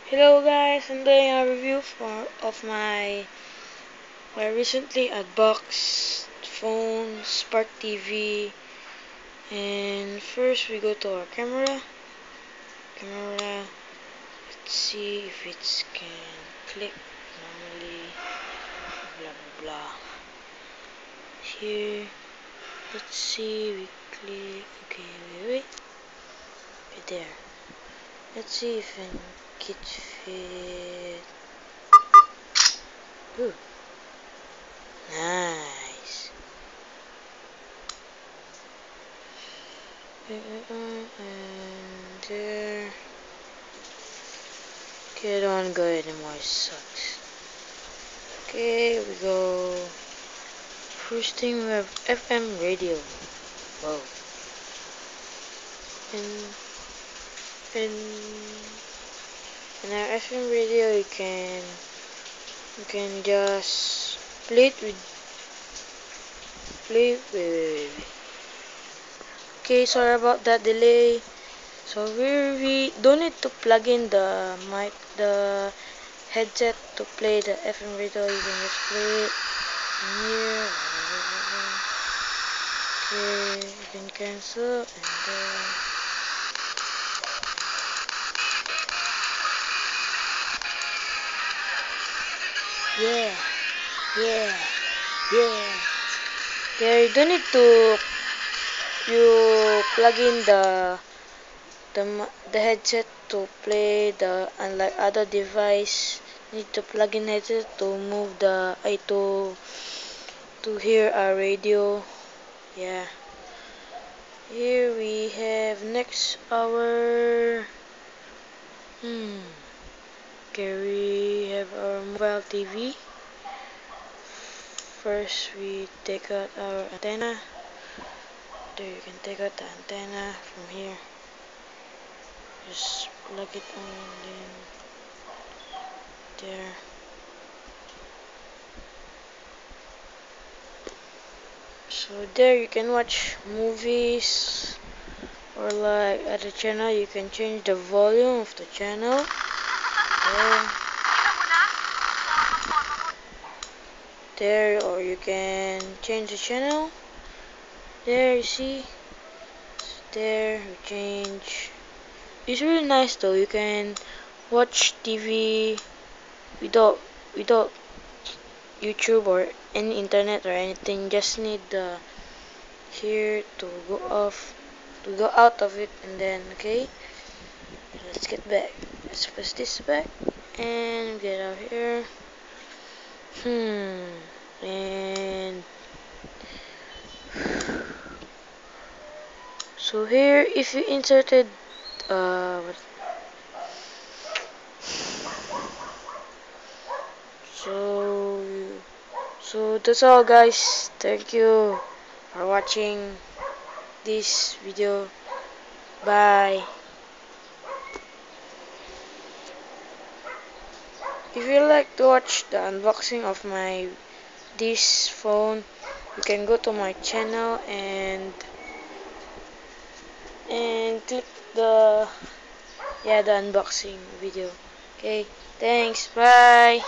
Hello guys, I'm doing a review of my recently unboxed phone, Spark TV. And first we go to our camera. Let's see if it can click normally. Blah blah blah. Here, let's see. We click. Okay, wait. Okay, there. Let's see if I can fit. Ooh. Nice. And there. Okay, I don't want to go anymore. It sucks. Okay, we go. First thing we have FM radio. Whoa. And in our FM radio, you can just play it with wait. Okay, sorry about that delay. So we don't need to plug in the headset to play the FM radio. You can just play it in here. Okay, you can cancel and then yeah. There, you don't need to plug in the headset to play the, unlike other device. You need to plug in headset to move the to hear our radio. Yeah. Here we have next our okay, we have our mobile TV. First we take out our antenna. There, you can take out the antenna from here. Just plug it on in there. So there you can watch movies, or like at the channel you can change the volume of the channel. There, or you can change the channel. There, you see. There, you change. It's really nice though. You can watch TV without YouTube or any internet or anything. Just need the here to go out of it, and then okay. Let's get back. Let's push this back and get out here. And so here, if you inserted so that's all guys. Thank you for watching this video. Bye. If you like to watch the unboxing of this phone, you can go to my channel and click the unboxing video. Okay, thanks. Bye.